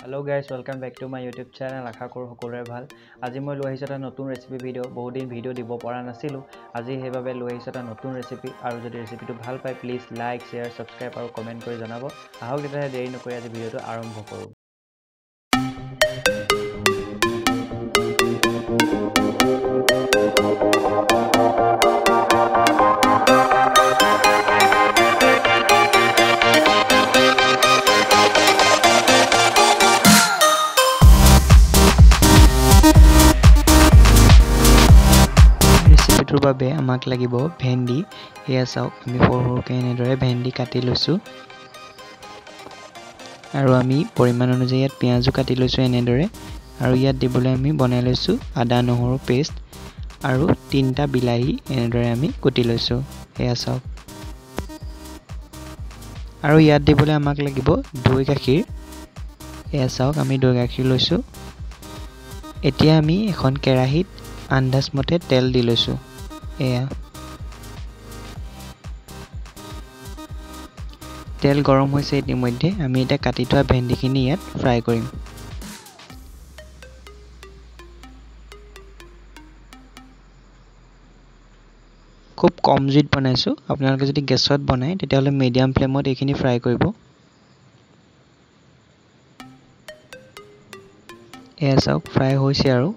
Hello guys, welcome back to my YouTube channel. আশা কৰো সকলোৰে ভাল। আজি মই লৈ আহিছো এটা নতুন ৰেচিপি ভিডিও। বহুত দিন ভিডিও দিব পৰা নাছিলো। আজি হেইভাবে লৈ আহিছো এটা নতুন ৰেচিপি আৰু যদি ৰেচিপিটো ভাল পায় প্লিজ লাইক, শেয়াৰ, সাবস্ক্ৰাইব আৰু কমেন্ট কৰি জনাব। আহক তেতিয়া দেৰি নকৰি আজি ভিডিওটো আৰম্ভ কৰো। বাবে আমাক লাগিব ভেন্ডি। এয়া চাওক আমি সৰুকৈ এনেদৰে ভেন্ডি কাটি লৈছো আৰু আমি পৰিমাণ অনুযায়ী ইয়াত পিয়াজো কাটি লৈছো এনেদৰে আৰু ইয়াত দিবলৈ আমি বনাই লৈছো আদা নহৰু পেষ্ট আৰু 3টা বিলাহী এনেদৰে আমি কুটি লৈছো। এয়া চাওক আৰু ইয়াত দিবলৈ আমাক লাগিব দৈ গাখীৰ। এয়া চাওক আমি দৈ গাখীৰ লৈছো। এতিয়া আমি এখন কেৰাহীত আন্দাজ মতে তেল দি লৈছো। এয়া তেল গৰম হৈছে ইতিমধ্যে আমি এটা কাটি থোৱা ভেন্ডিখিনি ইয়াত ফ্ৰাই কৰিম। খুব কম জুইত বনাইছো। আপোনালোকে যদি গেছত বনায় তেতিয়াহলে মিডিয়াম ফ্লেমত এইখিনি ফ্ৰাই কৰিব। এয়া চাওক ফ্ৰাই হৈছে আৰু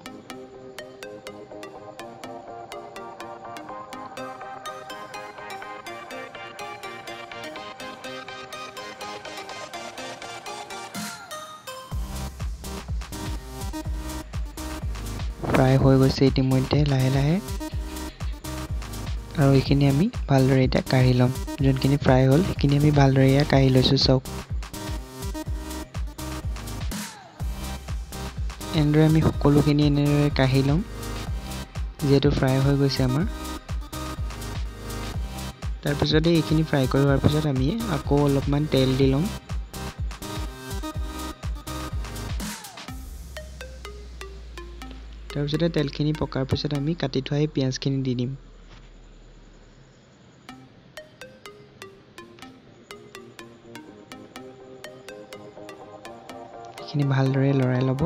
ফ্ৰাই হৈ গৈছে ইতিমধ্যে লাহে লাহে আৰু এইখিনি আমি ভালদৰে এটা কাঢ়ি লম। যোনখিনি ফ্ৰাই হ'ল সেইখিনি আমি ভালদৰে ইয়া কাঢ়ি লৈছো। চাওক এনেদৰে আমি সকলোখিনি এনেদৰে কাঢ়ি লম যেহেতু ফ্ৰাই হৈ গৈছে আমাৰ। তাৰপিছতে এইখিনি ফ্ৰাই কৰি হোৱাৰ পিছত আমি আকৌ অলপমান তেল দি লম। তাৰপিছতে তেলখিনি পকাৰ পিছত আমি কাটি থোৱা এই পিয়াজখিনি দি দিম। এইখিনি ভালদৰে লৰাই ল'ব।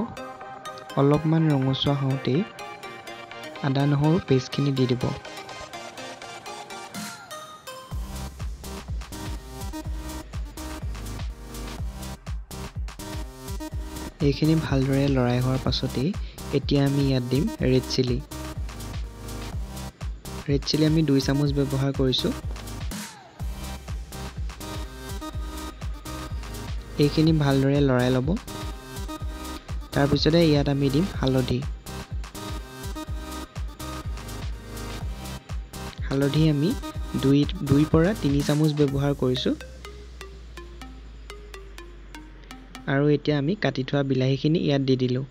অলপমান ৰঙচুৱা হওঁতেই আদা নহৰু পেষ্টখিনি দি দিব। এইখিনি ভালদৰে লৰাই হোৱাৰ পাছতেই এতিয়া আমি ইয়াত দিম ৰেড চিলি। ৰেড চিলি আমি 2 চামুচ ব্যৱহাৰ কৰিছো। এইখিনি ভালদৰে লৰাই ল'ব। তাৰপিছতে ইয়াত আমি দিম হালধি। হালধি আমি 2 পৰা 3 চামুচ ব্যৱহাৰ কৰিছো। আৰু এতিয়া আমি কাটি থোৱা বিলাহীখিনি ইয়াত দি দিলো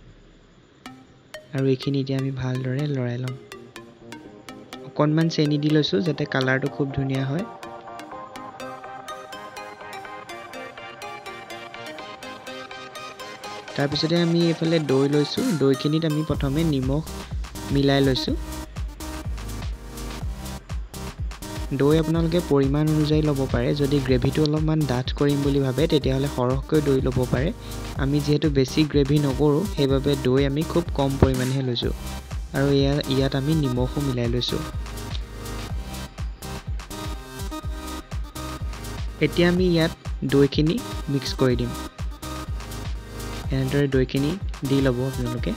আৰু এইখিনি এতিয়া আমি ভালদৰে লৰাই লম। অকণমান চেনি দি লৈছো যাতে কালাৰটো খুব ধুনীয়া হয়। তাৰপিছতে আমি এইফালে দৈ লৈছো। দৈখিনিত আমি প্ৰথমে নিমখ মিলাই লৈছো। দৈ আপোনালোকে পৰিমাণ অনুযায়ী ল'ব পাৰে। যদি গ্ৰেভিটো অলপমান ডাঠ কৰিম বুলি ভাবে তেতিয়াহলে সৰহকৈ দৈ ল'ব পাৰে। আমি যেহেতু বেছি গ্ৰেভি নকৰো সেইবাবে দৈ আমি খুব কম পৰিমাণেহে লৈছো আৰু ইয়াত আমি নিমখও মিলাই লৈছো। এতিয়া আমি ইয়াত দৈখিনি মিক্স কৰি দিম। এনেদৰে দৈখিনি দি ল'ব আপোনালোকে।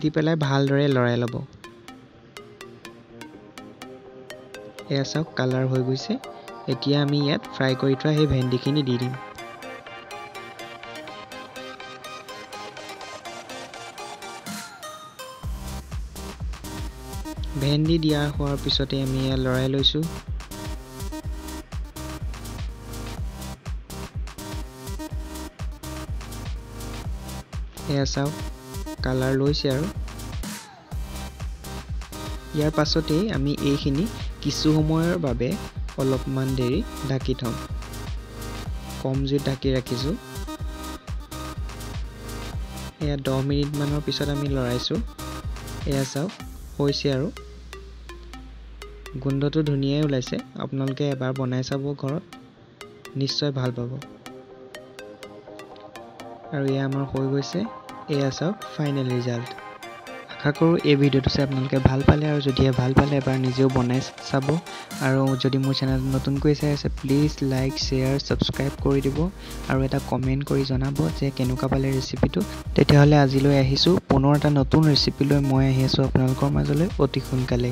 দি পেলাই ভালদৰে লৰাই ল'ব। এয়া চাওক কালাৰ হৈ গৈছে। এতিয়া আমি ইয়াত ফ্ৰাই কৰি থোৱা সেই ভেন্ডিখিনি দি দিম। ভেন্দি দিয়া হোৱাৰ পিছতে আমি ইয়াত লৰাই লৈছো। এয়া চাওক কালাৰ লৈছে আৰু ইয়াৰ পাছতেই আমি এইখিনি কিছু সময়ৰ বাবে অলপমান দেৰি ঢাকি থম। কম জুইত ঢাকি ৰাখিছো। এয়া 10 মিনিট মানৰ পিছত আমি লৰাইছো। এয়া চাওক হৈছে আৰু গোন্ধটো ধুনীয়াই ওলাইছে আপোনালোকে এবাৰ বনাই চাব ঘৰত নিশ্চয় ভাল পাব আৰু এয়া আমাৰ হৈ গৈছে এয়া চাওক ফাইনেল ৰিজাল্ট আশা কৰোঁ এই ভিডিঅ'টো চাই আপোনালোকে ভাল পালে আৰু যদিহে ভাল পালে এবাৰ নিজেও বনাই চাব আৰু যদি মোৰ চেনেল নতুনকৈ চাই আছে প্লিজ লাইক শ্বেয়াৰ সাবস্ক্ৰাইব কৰি দিব আৰু এটা কমেন্ট কৰি জনাব যে কেনেকুৱা পালে ৰেচিপিটো তেতিয়াহ'লে আজিলৈ আহিছোঁ পুনৰ এটা নতুন ৰেচিপি লৈ মই আহি আছোঁ আপোনালোকৰ মাজলৈ অতি সোনকালে